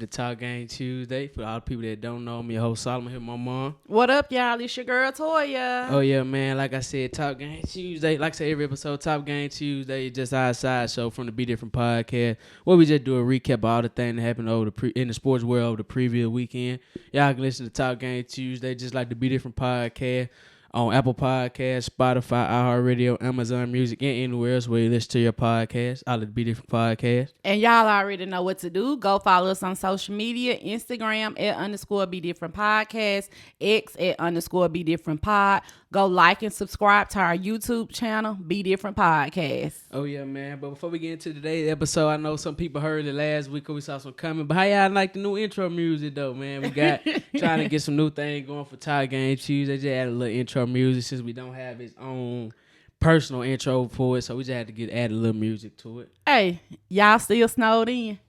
to Talk Game Tuesday. For all the people that don't know, I'm your host Solomon here with my mom. What up, y'all? It's your girl Toya. Oh yeah, man. Like I said, Talk Game Tuesday. Like I said, every episode, Talk Game Tuesday, just our side show from the Be Different podcast, where we just do a recap of all the things that happened over in the sports world over the previous weekend. Y'all can listen to Talk Game Tuesday, just like the Be Different podcast, on Apple Podcasts, Spotify, iHeartRadio, Amazon Music, and anywhere else where you listen to your podcast. All of the Be Different podcasts. And y'all already know what to do. Go follow us on social media, Instagram @_Be Different Podcast, X @_Be Different Pod. Go like and subscribe to our YouTube channel, Be Different Podcast. Oh yeah, man. But before we get into today's episode, I know some people heard it last week or we saw some coming. But how y'all like the new intro music though, man? We got trying to get some new things going for Talk Game Tuesday. Just add a little intro music since we don't have its own personal intro for it, so we just had to add a little music to it. Hey, y'all still snowed in?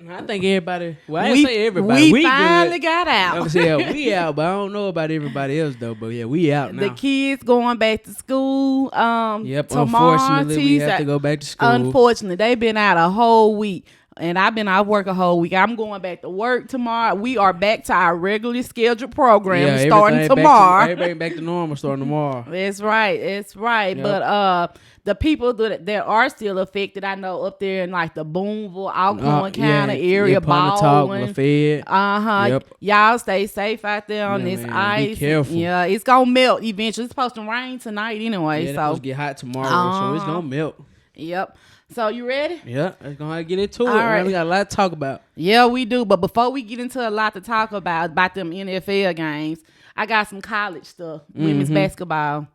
I think everybody. Well, I didn't say everybody. We finally got out. I'm saying we out, but I don't know about everybody else though. But yeah, we out now. The kids going back to school. Yep. Tomorrow, Unfortunately, we have to go back to school. Unfortunately, they've been out a whole week. And I've been out work a whole week. I'm going back to work tomorrow. We are back to our regularly scheduled program starting tomorrow. Everybody back to normal starting tomorrow. That's right. That's right. Yep. But the people that are still affected, I know up there in like the Boonville, Alcorn County area, Baldwin. Lafayette. Yep. Y'all stay safe out there on this ice. Be careful. Yeah, it's gonna melt eventually. It's supposed to rain tonight anyway. Yeah, it's so supposed to get hot tomorrow, so it's gonna melt. Yep. So you ready? Yeah, let's go ahead and get into it. All right. We got a lot to talk about. Yeah, we do. But before we get into a lot to talk about them NFL games, I got some college stuff. Women's basketball.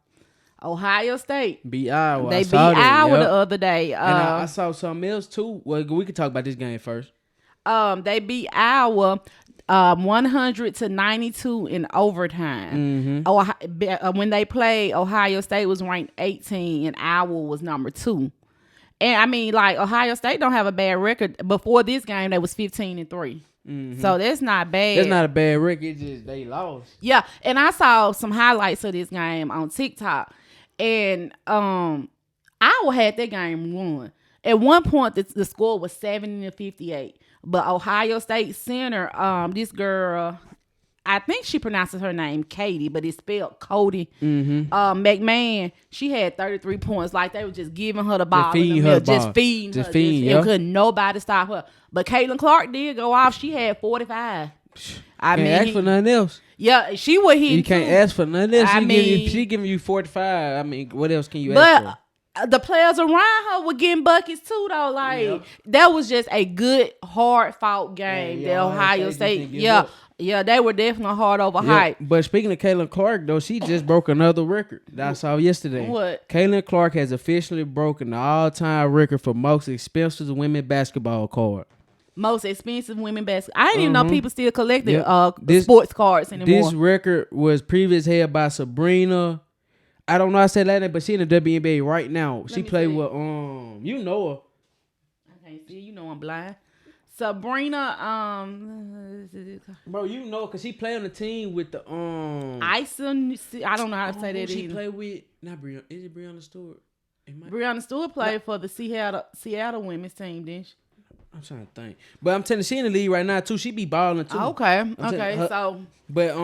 Ohio State Beat Iowa. They beat Iowa the other day. And I saw something else too. Well, we can talk about this game first. They beat Iowa 100-92 in overtime. When they played, Ohio State was ranked 18 and Iowa was number 2. And I mean, like, Ohio State don't have a bad record. Before this game, they was 15-3. So that's not bad. It's not a bad record. It's just they lost. Yeah, and I saw some highlights of this game on TikTok, and Iowa had that game won. At one point, the score was 70-58, but Ohio State center, this girl, I think she pronounces her name Katie, but it's spelled Cody. McMahon, she had 33 points. Like they were just giving her the ball, just feeding her. And couldn't nobody stop her. But Caitlin Clark did go off. She had 45. I mean, ask for nothing else. Yeah, she would hit. You can't ask for nothing else. She giving you 45. I mean, what else can you ask for? The players around her were getting buckets too, though. Like that was just a good, hard fought game. The Ohio State, yeah, they were definitely hard over hype. But speaking of Caitlin Clark, though, she just broke another record that I saw yesterday. What? Caitlin Clark has officially broken the all-time record for most expensive women's basketball card. Most expensive women basketball. I didn't even know people still collected sports cards anymore. This record was previously held by Sabrina. I don't know how to say that name, but she in the WNBA right now. She played with you know her. I can't see. You know I'm blind. Sabrina, bro, you know, cause she played on the team with the Ison. I don't know how to say that. She played with not Brianna. Is it Brianna Stewart? Brianna Stewart played for the Seattle women's team, didn't she? I'm trying to think, but I'm telling you, she in the league right now too. She be balling too. Okay. But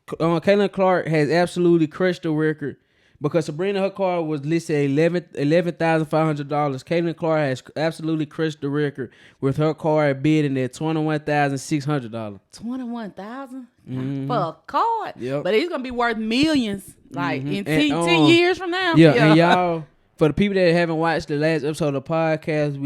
Caitlin Clark has absolutely crushed the record. Because Sabrina, her card was listed at $11,500. Caitlin Clark has absolutely crushed the record with her card bidding at $21,600. $21,000 for a card? Yep. But it's gonna be worth millions, like in 10 years from now. Yeah, and y'all, for the people that haven't watched the last episode of the podcast,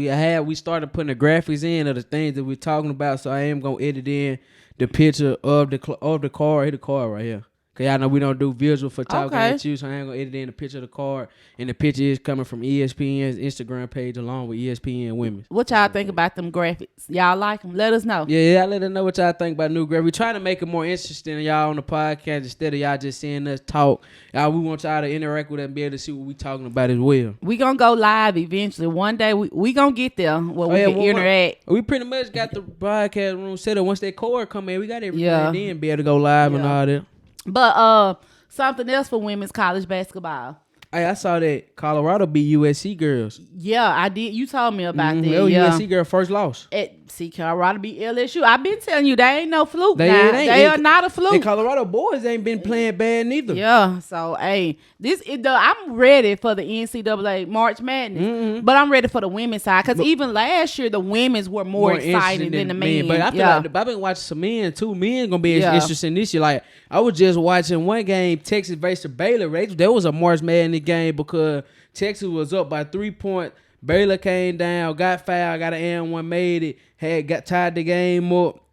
we started putting the graphics in of the things that we're talking about. So I am gonna edit in the picture of the card. Hit the card right here. Cause y'all know we don't do visual for Talk Game Tuesday, so I ain't gonna edit in the picture of the card. And the picture is coming from ESPN's Instagram page along with ESPN Women. What y'all think about them graphics? Y'all like them? Let us know. Yeah, let us know what y'all think about new graphics. We trying to make it more interesting y'all on the podcast instead of y'all just seeing us talk. We want y'all to interact with us and be able to see what we talking about as well. We gonna go live eventually. One day we gonna get there where we can interact. We pretty much got the podcast room set up. Once that cord come in, we got everything then be able to go live and all that. But something else for women's college basketball. Hey, I saw that Colorado beat USC girls. Yeah, I did. You told me about that. USC girl first loss. See, Colorado beat LSU. I've been telling you, they ain't no fluke. They now. ain't. They are not a fluke. The Colorado boys ain't been playing bad neither. Yeah, so hey, I'm ready for the NCAA March Madness, but I'm ready for the women's side because even last year the women's were more exciting than the men. But I feel like I've been watching some men too. Men gonna be interesting this year. Like I was just watching one game, Texas versus Baylor. There was a March Madness game because Texas was up by 3 points. Baylor came down, got fouled, got an and one, made it, got tied the game up.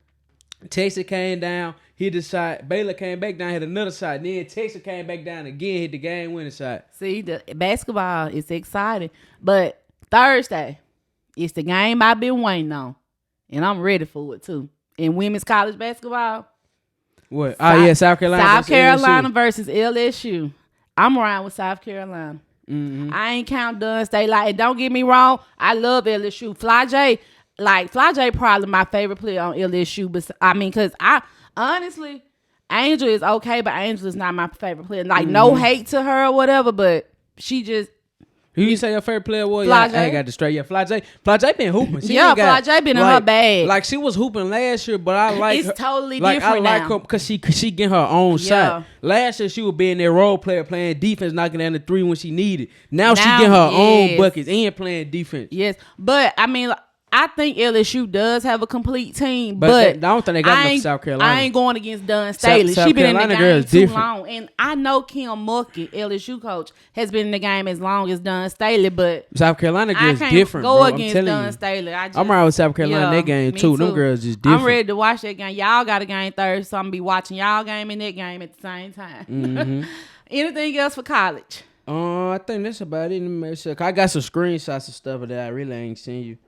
Texas came down, hit the shot. Baylor came back down, hit another shot. Then Texas came back down again, hit the game-winning shot. See, the basketball is exciting, but Thursday, it's the game I've been waiting on, and I'm ready for it too. In women's college basketball, what? South Carolina. South Carolina versus LSU. I'm around with South Carolina. Mm-hmm. I ain't count Dunn State. Like, and don't get me wrong, I love LSU. Fly J probably my favorite player on LSU. But I mean, cause I honestly, Angel is okay, but Angel is not my favorite player. Like, no hate to her or whatever, but she just. Who you say your favorite player was? Fly I J. got the straight. Yeah, Fly J been hooping. Fly J been in her bag. Like she was hooping last year, but I like it's her, totally like, different I like now. her because she get her own shot. Last year she was being their role player, playing defense, knocking down the three when she needed. Now she get her own buckets and playing defense. Yes, but I mean, I think LSU does have a complete team, but I don't think they got enough South Carolina. I ain't going against Dunn Staley. South She been Carolina in the game too different. long, and I know Kim Mulkey, LSU coach, has been in the game as long as Dunn Staley, but South Carolina I girls can't different, go bro. against Dunn Staley. I'm around with South Carolina in that game too. Them girls just different. I'm ready to watch that game. Y'all got a game Thursday, so I'm gonna be watching y'all game and that game at the same time. Mm-hmm. Anything else for college? I think that's about it. Let me make sure. I got some screenshots of stuff that I really ain't seen you.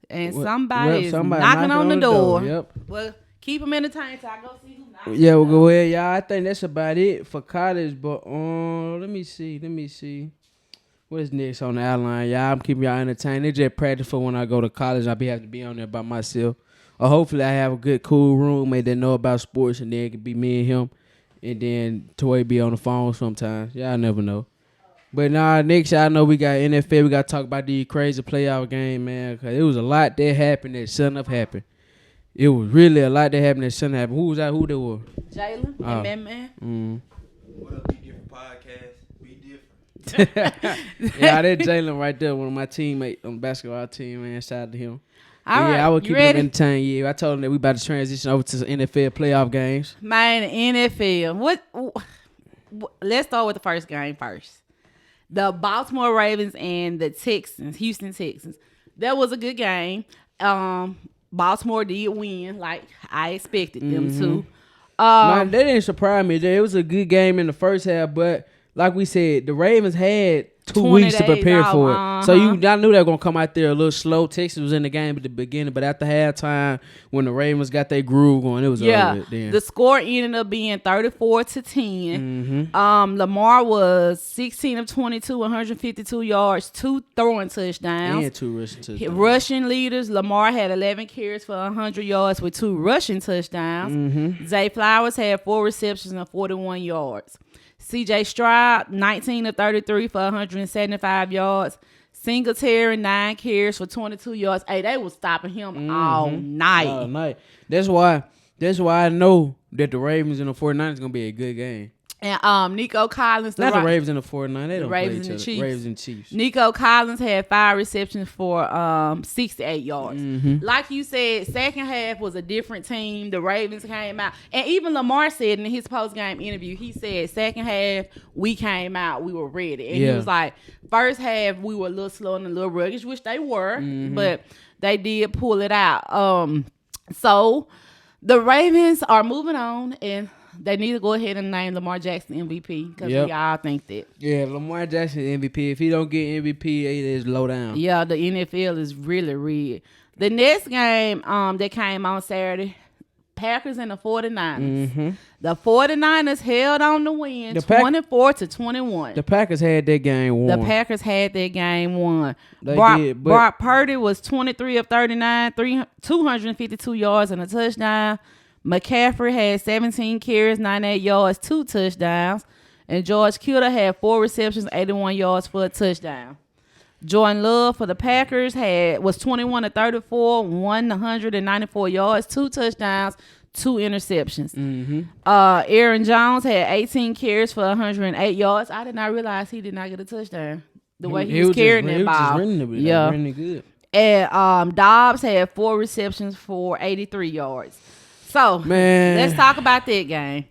And somebody is knocking on the door. Yep. Well, keep them entertained till I go see who's knocking. Yeah, we'll go ahead, y'all. I think that's about it for college. But let me see. What's next on the outline, y'all? I'm keeping y'all entertained. It's just practice for when I go to college. I'll have to be on there by myself. Or hopefully I have a good, cool roommate that know about sports, and then it could be me and him. And then Toy be on the phone sometimes. Y'all never know. But next y'all know we got NFL. We got to talk about the crazy playoff game, man. Because it was a lot that happened that shouldn't have happened. It was really a lot that happened that shouldn't have happened. Who was that? Who they were? Jalen and Man. What up, Be Different Podcast? Be Different. Yeah, that Jalen right there, one of my teammates on the basketball team, man. Shout out to him. All right, I would keep him entertained. Yeah, I told him that we about to transition over to the NFL playoff games. Man, NFL. What? Let's start with the first game first. The Baltimore Ravens and the Houston Texans. That was a good game. Baltimore did win, like I expected them to. That didn't surprise me. It was a good game in the first half, but like we said, the Ravens had 2 weeks to prepare for it. So I knew they were going to come out there a little slow. Texas was in the game at the beginning, but after halftime, when the Ravens got their groove going, it was over with then. The score ended up being 34-10. Lamar was 16 of 22, 152 yards, 2 throwing touchdowns. And 2 rushing touchdowns. Rushing leaders, Lamar had 11 carries for 100 yards with 2 rushing touchdowns. Zay Flowers had 4 receptions and 41 yards. C.J. Stroud, 19 of 33 for 175 yards. Singletary, 9 carries for 22 yards. Hey, they was stopping him all night. All night. That's why I know that the Ravens and the 49ers is going to be a good game. And Nico Collins. Not the Ravens and the 49ers. They don't Ravens play and each Chiefs. other. Ravens and Chiefs. Nico Collins had 5 receptions for 68 yards. Like you said, second half was a different team. The Ravens came out. And even Lamar said in his post-game interview, he said, second half, we came out. We were ready. And he was like, first half, we were a little slow and a little ruggish, which they were. But they did pull it out. So the Ravens are moving on, and they need to go ahead and name Lamar Jackson MVP because we all think that. Yeah, Lamar Jackson MVP. If he don't get MVP, it is low down. Yeah, the NFL is really rigged. The next game that came on Saturday, Packers and the 49ers. The 49ers held on to win 24-21. The Packers had that game won. The Packers had that game won. They did, but Brock Purdy was 23 of 39, 252 yards and a touchdown. McCaffrey had 17 carries, 98 yards, 2 touchdowns. And George Kittle had 4 receptions, 81 yards for a touchdown. Jordan Love for the Packers was 21 to 34, 194 yards, 2 touchdowns, 2 interceptions. Aaron Jones had 18 carries for 108 yards. I did not realize he did not get a touchdown. The way he was carrying that ball. Running it good. And Dobbs had 4 receptions for 83 yards. So, Man, let's talk about that game.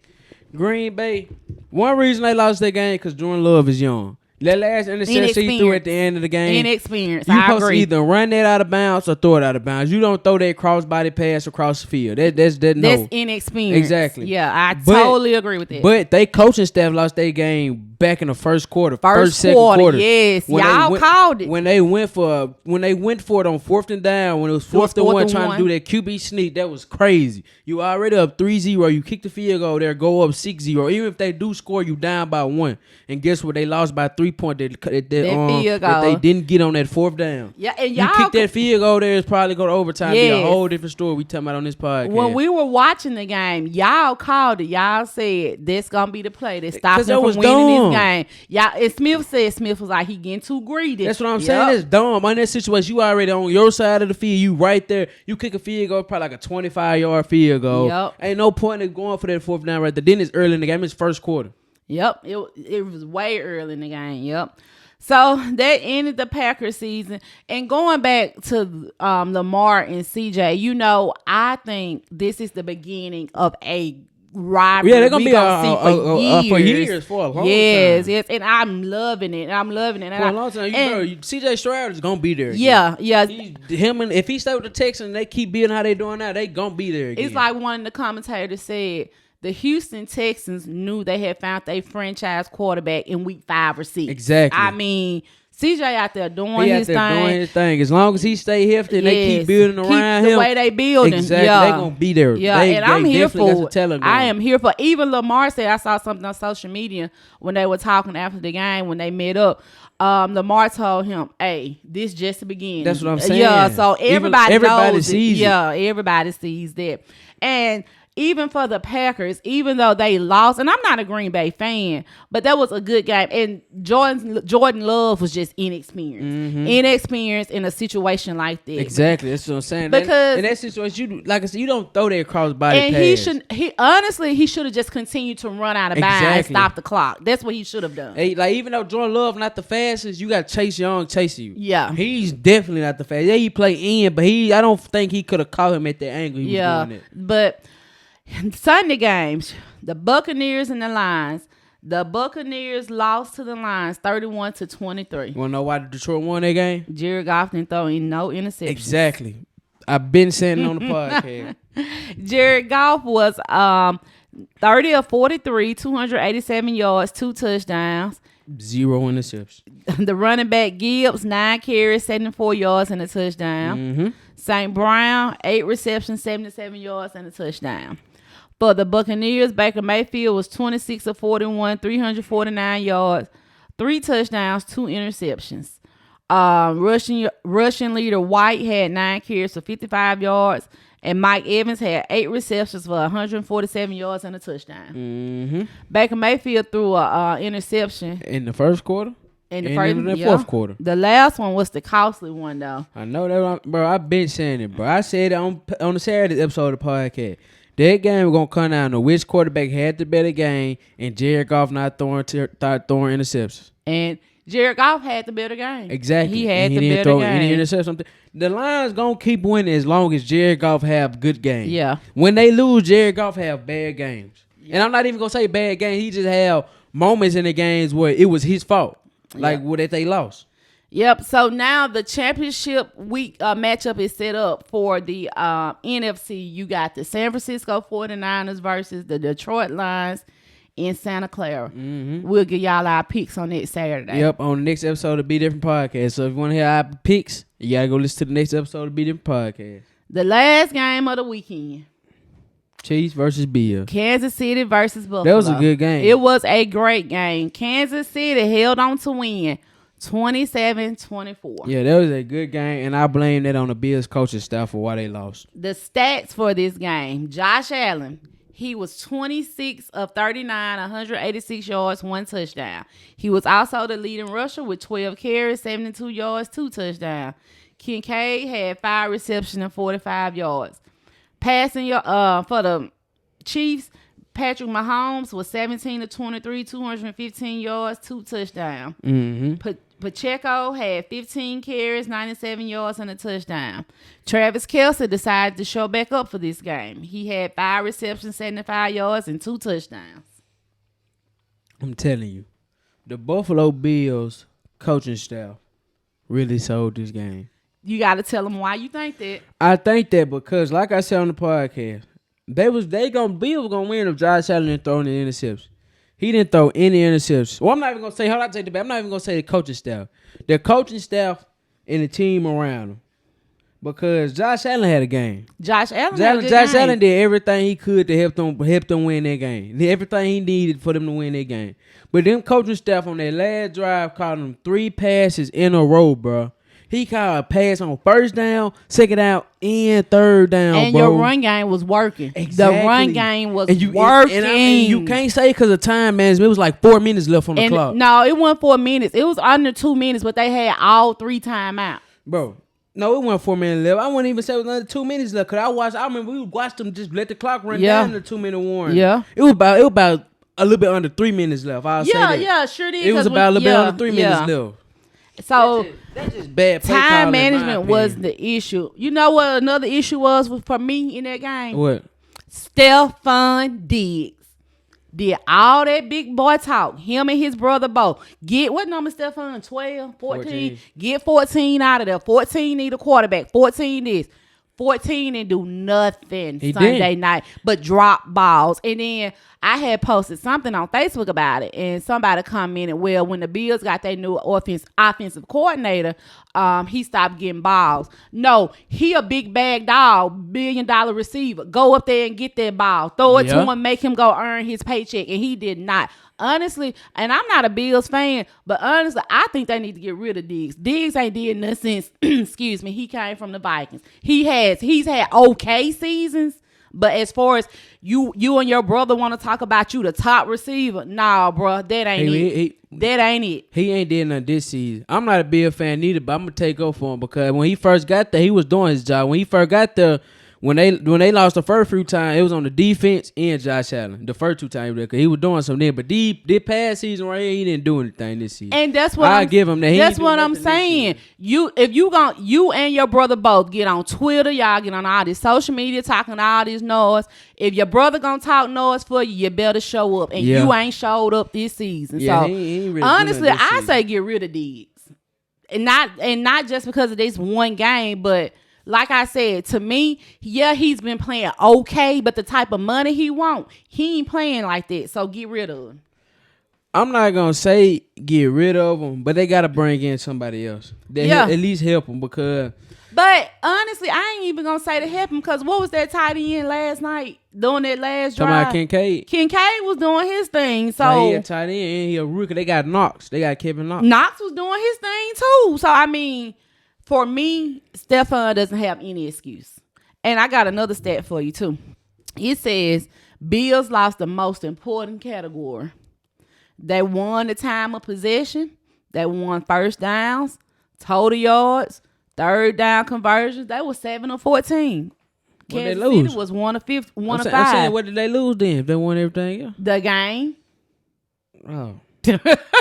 Green Bay. One reason they lost that game because Jordan Love is young. That last interception he threw at the end of the game. Inexperience. You I supposed agree. to either run that out of bounds or throw it out of bounds. You don't throw that crossbody pass across the field. That's That's inexperience. Exactly. Yeah, I totally agree with that. But they coaching staff lost their game back in the first quarter. Second quarter. Yes. Y'all called it. When they went for it on 4th and down, when it was 4th and 1 trying to do that QB sneak, that was crazy. You already up 3-0. You kick the field goal there, go up 6-0. Even if they do score, you down by 1. And guess what? They lost by 3 points. That they didn't get on that 4th down. Yeah, and you kick that field goal there, it's probably go to overtime. Yes. Be a whole different story we talking about on this podcast. When we were watching the game, y'all called it. Y'all said this gonna be the play that stops them from winning this game. Y'all, and Smith was like he getting too greedy. That's what I'm saying. That's dumb. In that situation, you already on your side of the field. You right there. You kick a field goal, probably like a 25-yard field goal. Yep. Ain't no point in going for that 4th down right there. Then it's early in the game. It's first quarter. Yep. It was way early in the game. Yep. So that ended the Packers season. And going back to Lamar and CJ, I think this is the beginning of a rivalry. Yeah, they're gonna be for years, for a long time. Yes, and I'm loving it. For a long time, CJ Stroud is gonna be there. Again. Yeah. If he stay with the Texans and they keep building how they doing now, they gonna be there again. It's like one of the commentators said. The Houston Texans knew they had found their franchise quarterback in week 5 or 6. Exactly. I mean, CJ out there doing his thing. As long as he stay healthy and they keep building around him. The way they building. Exactly. Yeah. They going to be there. Yeah, and I'm here for it. I am here for even Lamar said, I saw something on social media when they were talking after the game, when they met up. Lamar told him, hey, this just the beginning. That's what I'm saying. Yeah, so everybody knows sees it. Yeah, everybody sees that. And even for the Packers, even though they lost, and I'm not a Green Bay fan, but that was a good game. And Jordan Love was just inexperienced. Mm-hmm. Inexperienced in a situation like that. Exactly. That's what I'm saying. Because in that situation, like I said, you don't throw that cross body pass. And he should have just continued to run out of bounds and stop the clock. That's what he should have done. Hey, like even though Jordan Love not the fastest, you got Chase Young chasing you. Yeah. He's definitely not the fastest. Yeah, he play in, but I don't think he could have caught him at the angle he was doing it. But Sunday games, the Buccaneers and the Lions. The Buccaneers lost to the Lions 31-23. You want to know why Detroit won that game? Jared Goff didn't throw in no interceptions. Exactly. I've been saying it on the podcast. Jared Goff was 30 of 43, 287 yards, 2 touchdowns. 0 interceptions. The running back Gibbs, 9 carries, 74 yards, and a touchdown. Mm-hmm. St. Brown, 8 receptions, 77 yards, and a touchdown. For the Buccaneers, Baker Mayfield was 26 of 41, 349 yards, 3 touchdowns, 2 interceptions. Rushing leader White had 9 carries for 55 yards, and Mike Evans had 8 receptions for 147 yards and a touchdown. Mm-hmm. Baker Mayfield threw an interception in the first quarter. In the fourth quarter. The last one was the costly one, though. I know that, bro. I've been saying it, bro. I said it on the Saturday episode of the podcast. That game was going to come down to which quarterback had the better game and Jared Goff not throwing interceptions. And Jared Goff had the better game. Exactly. He had the better game. Any interception. The Lions going to keep winning as long as Jared Goff have good games. Yeah. When they lose, Jared Goff have bad games. Yeah. And I'm not even going to say bad games. He just have moments in the games where it was his fault. Like that they lost. Yep. So now the championship week matchup is set up for the NFC. You got the San Francisco 49ers versus the Detroit Lions in Santa Clara. Mm-hmm. We'll give y'all our picks on next Saturday. Yep. On the next episode of Be Different Podcast. So if you want to hear our picks, you got to go listen to the next episode of Be Different Podcast. The last game of the weekend. Chiefs versus Bills. Kansas City versus Buffalo. That was a good game. It was a great game. Kansas City held on to win 27-24. Yeah, that was a good game, and I blame that on the Bills coaching staff for why they lost. The stats for this game. Josh Allen, He was 26 of 39, 186 yards, 1 touchdown. He was also the leading rusher with 12 carries, 72 yards, 2 touchdowns. Kincaid had 5 receptions and 45 yards. Passing for the Chiefs, Patrick Mahomes was 17 of 23, 215 yards, 2 touchdowns. Pacheco had 15 carries, 97 yards, and a touchdown. Travis Kelce decided to show back up for this game. He had 5 receptions, 75 yards, and 2 touchdowns. I'm telling you, the Buffalo Bills coaching staff really sold this game. You got to tell them why you think that. I think that because, like I said on the podcast, Bills gonna win if Josh Allen didn't throw any interceptions. He didn't throw any interceptions. Well, I'm not even gonna say. Hold on, take the back. I'm not even gonna say the coaching staff. The coaching staff and the team around him, because Josh Allen had a game. Josh Allen did everything he could to help them win that game. Did everything he needed for them to win that game. But them coaching staff on that last drive caught him 3 passes in a row, bro. He caught a pass on first down, second down, and third down, and bro. your run game was working. Exactly. The run game was working. And you can't say because of time management. It was like 4 minutes left on the clock. No, it wasn't 4 minutes. It was under 2 minutes, but they had all 3 timeouts. Bro, no, it wasn't 4 minutes left. I wouldn't even say it was under 2 minutes left. Because I remember we watched them just let the clock run down the 2-minute warning. Yeah. It was about a little bit under 3 minutes left. I'll say that. Yeah, sure did. It was about a little bit under 3 minutes left. So that's just bad play time calling, management was the issue. You know what another issue was for me in that game? What? Stephon Diggs did all that big boy talk. Him and his brother both. Get what number Stephon? 12, 14? Get 14 out of there. 14 need a quarterback. 14 this. 14 and do nothing Sunday night but drop balls. And then I had posted something on Facebook about it, and somebody commented, well, when the Bills got their new offensive coordinator, he stopped getting balls. No, he a big bag dog, $1 billion receiver. Go up there and get that ball. Throw it to him, make him go earn his paycheck, and he did not. Honestly, and I'm not a Bills fan, but honestly, I think they need to get rid of Diggs. Diggs ain't did nothing since, excuse me, he came from the Vikings. He's had okay seasons, but as far as you and your brother want to talk about you the top receiver, nah, bro, that ain't it. That ain't it. He ain't did nothing this season. I'm not a Bills fan neither, but I'm gonna take over for him because when he first got there, he was doing his job. When he first got there, when they lost the first few times, it was on the defense and Josh Allen. The first 2 times because he was doing something there, but this past season right here, he didn't do anything this season. And that's what I give him that. That's what I'm saying. You and your brother both get on Twitter, y'all get on all this social media talking all this noise. If your brother gonna talk noise for you, you better show up. And you ain't showed up this season. Yeah, so he really honestly, I season. say get rid of Diggs, and not just because of this one game, but. Like I said, to me, yeah, he's been playing okay, but the type of money he want, he ain't playing like that. So get rid of him. I'm not gonna say get rid of him, but they gotta bring in somebody else. At least help him because. But honestly, I ain't even gonna say to help him because what was that tight end last night doing that last drive? Talking about Kincaid. Kincaid was doing his thing. So yeah, he a tight end and he a rookie. They got Knox. They got Kevin Knox. Knox was doing his thing too. So I mean. For me, Stephon doesn't have any excuse. And I got another stat for you, too. It says Bills lost the most important category. They won the time of possession. They won first downs, total yards, third down conversions. They were 7 of 14. Kansas City was 1 of 5. I'm saying, what did they lose then if they won everything else? The game. Oh.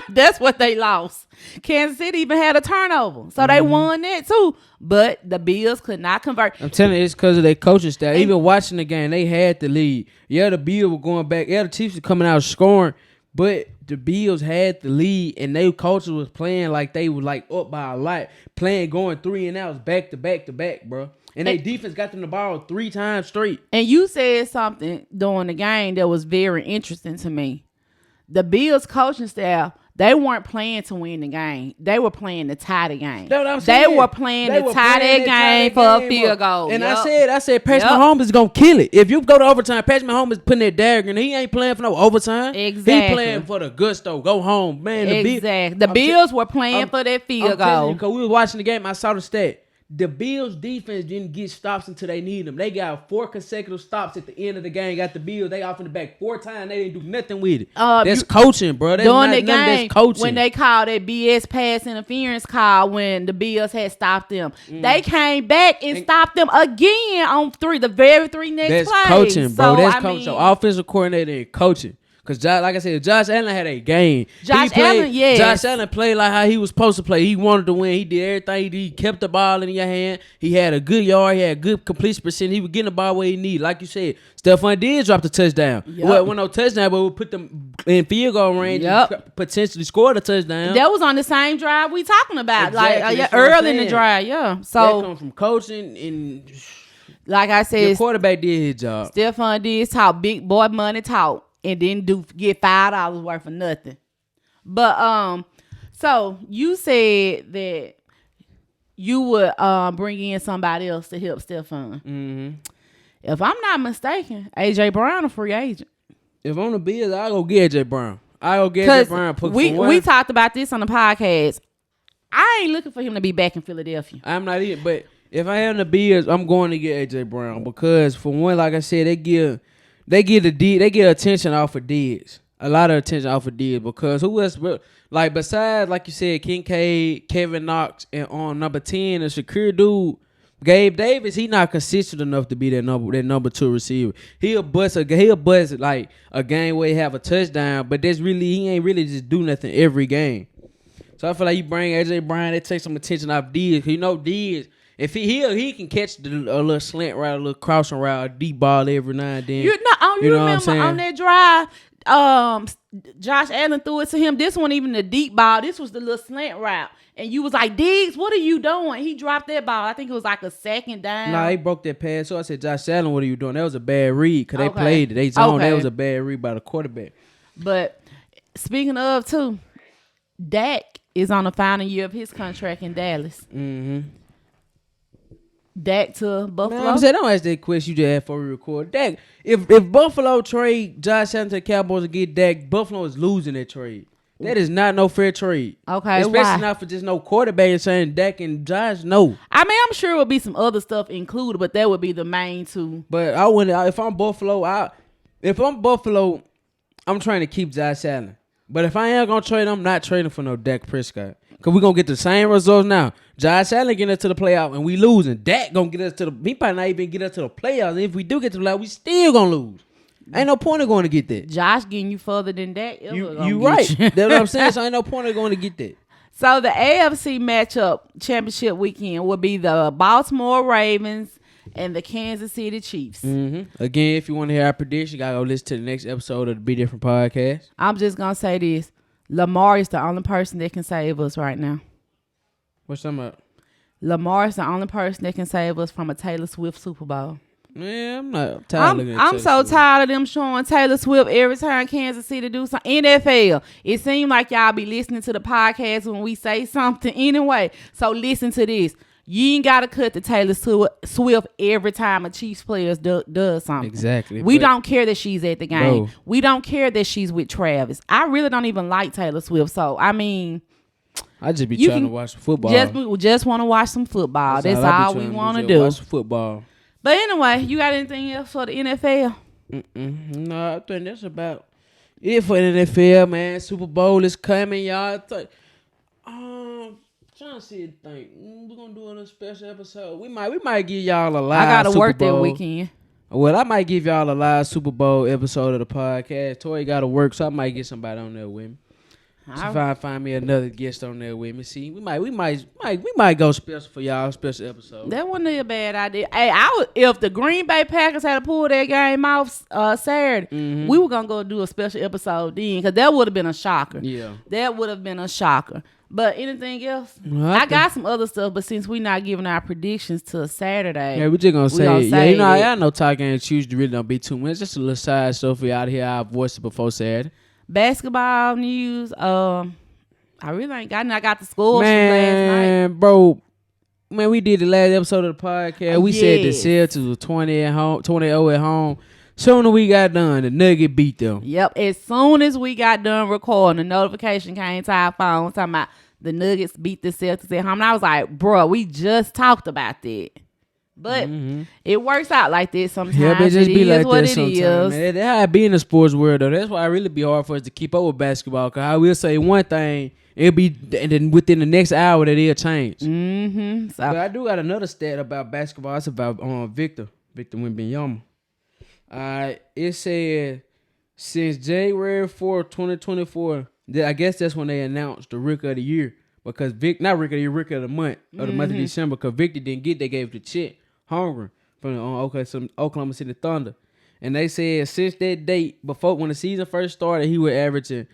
That's what they lost. Kansas City even had a turnover. So they won that too. But the Bills could not convert. I'm telling you, it's because of their coaching staff. Even watching the game, they had the lead. Yeah, the Bills were going back. Yeah, the Chiefs were coming out scoring. But the Bills had the lead, and their coaches was playing like they were like up by a lot. Going 3 and outs back to back to back, bro. And their defense got them the ball 3 times straight. And you said something during the game that was very interesting to me. The Bills coaching staff, they weren't playing to win the game. They were playing to tie the game. That's what I'm saying. They were playing to tie that game for a field goal. And I said, Patrick Mahomes is going to kill it. If you go to overtime, Patrick Mahomes is putting that dagger, and he ain't playing for no overtime. Exactly. He playing for the gusto. Go home. Man, exactly. The Bills were playing for that field goal. Because we was watching the game, I saw the stat. the Bills defense didn't get stops until they need them. They got 4 consecutive stops at the end of the game. Got the Bills. They off in the back 4 times. They didn't do nothing with it. That's coaching, bro. That's during not the game, that's coaching. when they called that BS pass interference call when the Bills had stopped them, they came back and stopped them again on the very 3 next plays. That's coaching, bro. So, That's coaching. So offensive coordinator and coaching. Because, like I said, Josh Allen had a game. Josh Allen played like how he was supposed to play. He wanted to win. He did everything. He kept the ball in your hand. He had a good yard. He had good completion percent. He was getting the ball where he needed. Like you said, Stephon did drop the touchdown. Yep. Well, no touchdown, but we put them in field goal range and potentially scored a touchdown. That was on the same drive we talking about. Exactly. Like early in the drive, yeah. So that comes from coaching and, like I said, the quarterback did his job. Stephon did talk big boy money talk. And didn't get $5 worth of nothing. But so you said that you would bring in somebody else to help Stephon. Mm-hmm. If I'm not mistaken, AJ Brown a free agent. If I'm the Bills, I'll go get AJ Brown. I'll go get AJ Brown. We talked about this on the podcast. I ain't looking for him to be back in Philadelphia. I'm not either. But if I am the Bills, I'm going to get AJ Brown because for one, like I said, they get attention off of Diggs. A lot of attention off of Diggs because who else? Like besides, like you said, Kincaid, Kevin Knox, and on number 10, a secure dude, Gabe Davis. He not consistent enough to be that number 2 receiver. He'll bust like a game where he have a touchdown, but he ain't really just do nothing every game. So I feel like you bring AJ Brown, it takes some attention off Diggs. You know Diggs. If he can catch a little slant route, a little crossing route, a deep ball every now and then. You remember on that drive, Josh Allen threw it to him. This wasn't even the deep ball. This was the little slant route. And you was like, Diggs, what are you doing? He dropped that ball. I think it was like a second down. Nah, he broke that pass. So I said, Josh Allen, what are you doing? That was a bad read because they played it. They zoned. That was a bad read by the quarterback. But speaking of, too, Dak is on the final year of his contract in Dallas. Mm-hmm. Dak to Buffalo. Man, I'm saying, don't ask that question you just had before we record. Dak, if Buffalo trade Josh Allen to the Cowboys to get Dak, Buffalo is losing that trade. That is not no fair trade. Okay, especially not for just no quarterback saying Dak and Josh. No. I mean, I'm sure it would be some other stuff included, but that would be the main two. But I wouldn't. If I'm Buffalo, I'm trying to keep Josh Allen. But if I am gonna trade him, I'm not trading for no Dak Prescott. Cause we're gonna get the same results now. Josh Allen getting us to the playoff and we losing. Dak gonna get us to he probably not even get us to the playoffs. And if we do get to the playoffs, we still gonna lose. Ain't no point of going to get that. Josh getting you further than Dak. You right. That's what I'm saying. So ain't no point of going to get that. So the AFC matchup championship weekend will be the Baltimore Ravens and the Kansas City Chiefs. Mm-hmm. Again, if you want to hear our prediction, you gotta go listen to the next episode of the Be Different podcast. I'm just gonna say this: Lamar is the only person that can save us right now. What's that about? Lamar is the only person that can save us from a Taylor Swift Super Bowl. Man, I'm not tired. I'm so tired of them showing Taylor Swift every time Kansas City do something. NFL, it seems like y'all be listening to the podcast when we say something anyway. So listen to this. You ain't got to cut the Taylor Swift every time a Chiefs player does something. Exactly. We don't care that she's at the game. Bro. We don't care that she's with Travis. I really don't even like Taylor Swift. So, I mean... I just be trying to watch football. Just want to watch some football. That's all we want to do. Watch football. But anyway, you got anything else for the NFL? No, I think that's about it for the NFL, man. Super Bowl is coming, y'all. Trying to see the thing. We're gonna do a special episode. We might give y'all a live. I gotta Super work Bowl. that weekend. Well, I might give y'all a live Super Bowl episode of the podcast. Tori gotta work, so I might get somebody on there with me. So if I find me another guest on there with me, see, we might go special for y'all, special episode. That wouldn't be a bad idea. Hey, if the Green Bay Packers had to pull that game off Saturday, we were gonna go do a special episode then, because that would have been a shocker. Yeah, that would have been a shocker. But anything else? Well, I got some other stuff, but since we not giving our predictions till Saturday, yeah, we just gonna say, I know Talk Game Tuesday really don't be too much. Just a little side stuff for y'all to hear our voices before Saturday. Basketball news. I really ain't got. I got the scores from last night, bro. Man, we did the last episode of the podcast. We said the Celtics was 20-0 at home. Soon as we got done, the Nugget beat them. Yep. As soon as we got done recording, the notification came to our phone talking about the Nuggets beat the Celtics at home. And I was like, bro, we just talked about that. But it works out like this sometimes. Yeah, but it just it be is like what that it sometimes, is. man. That's how it be in the sports world, though. That's why it really be hard for us to keep up with basketball. Because I will say one thing, it'll be, and then within the next hour, that it'll change. Mm-hmm. So But I do got another stat about basketball. It's about Victor Wembanyama. It said since January 4th, 2024, I guess that's when they announced the Rookie of the Year. Because not Rookie of the Year, Rookie of the month of the December. Because Victor didn't get, they gave it to Chet Holmgren from the Oklahoma City Thunder. And they said since that date, before when the season first started, he was averaging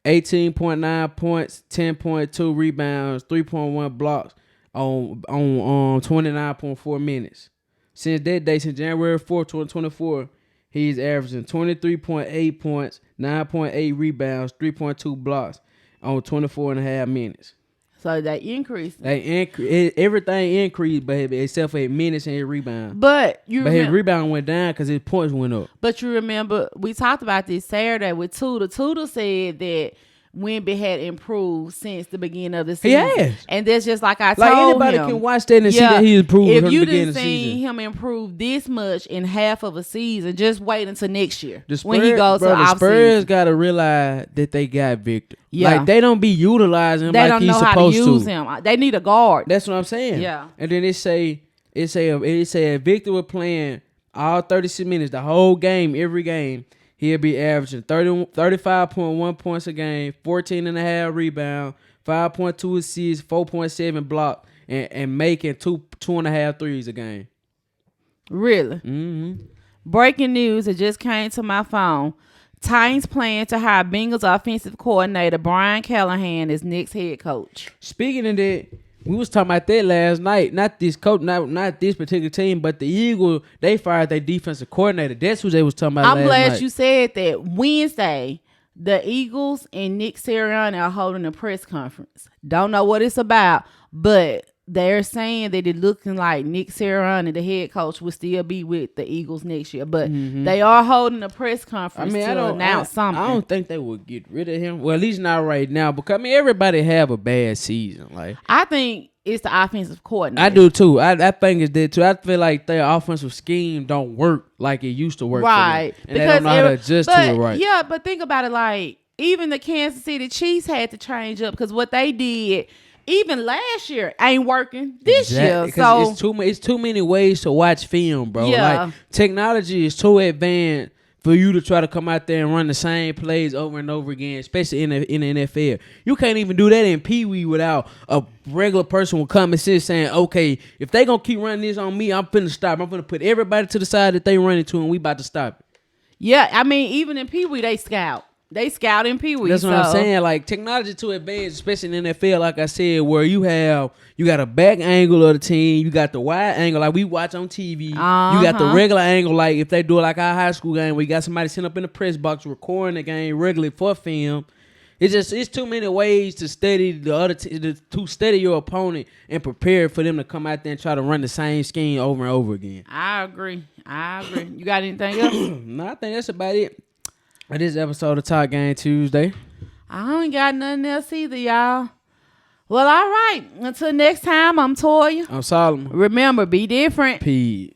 18.9 points, 10.2 rebounds, 3.1 blocks on 29.4 minutes. Since that day, since January 4th, 2024, he's averaging 23.8 points, 9.8 rebounds, 3.2 blocks on 24.5 minutes. So they increased. Everything increased, but except for his minutes and his rebound. But his rebound went down because his points went up. But you remember we talked about this Saturday with Tudor. Tudor said that Wemby had improved since the beginning of the season. He has. And that's just like I told Like anybody him. Can watch that and see that he improved if from you the beginning didn't of the see season. him improve this much in half of a season, just wait until next year The Spurs, when he goes to the off Spurs season. got to realize that they got Victor. Yeah. Like they don't be utilizing him They like don't he's know how to supposed use him. They need a guard. That's what I'm saying. Yeah. And then it say if Victor was playing all 36 minutes, the whole game, every game, he'll be averaging 35.1 points a game, 14.5 rebound, 5.2 assists, 4.7 block, and making 2.5 threes a game. Really? Mm-hmm. Breaking news, it just came to my phone. Titans plan to hire Bengals offensive coordinator Brian Callahan as next head coach. Speaking of that, we was talking about that last night. Not this coach, not this particular team, but the Eagles. They fired their defensive coordinator. That's who they was talking about. I'm glad night. you said that. Wednesday, the Eagles and Nick Sirianni are holding a press conference. Don't know what it's about, but they're saying that it's looking like Nick Sirianni, the head coach, will still be with the Eagles next year. But they are holding a press conference to announce something. I don't think they will get rid of him. Well, at least not right now. Because everybody have a bad season. Like I think it's the offensive coordinator. I do too. I think it's that too. I feel like their offensive scheme don't work like it used to work. Right. For them. And they don't know how to adjust to it right. Yeah, but think about it, like even the Kansas City Chiefs had to change up because what they did even last year ain't working this year. So it's too many ways to watch film, bro. Yeah. Like technology is too advanced for you to try to come out there and run the same plays over and over again, especially in the NFL. You can't even do that in Pee Wee without a regular person with common sense saying, okay, if they gonna keep running this on me, I'm finna stop. I'm finna put everybody to the side that they run into and we about to stop it. Yeah, I mean, even in Pee Wee, they scout. They scout in Pee Wee. That's what I'm saying. Like technology too advanced, especially in the NFL, like I said, where you got a back angle of the team, you got the wide angle like we watch on TV. You got the regular angle like if they do it like our high school game where you got somebody sitting up in the press box recording the game regularly for film. It's too many ways to study the other to study your opponent and prepare for them to come out there and try to run the same scheme over and over again. I agree. You got anything else? No, I think that's about it. This episode of Talk Game Tuesday. I ain't got nothing else either, y'all. Well, all right. Until next time, I'm Toya. I'm Solomon. Remember, be different. Peace.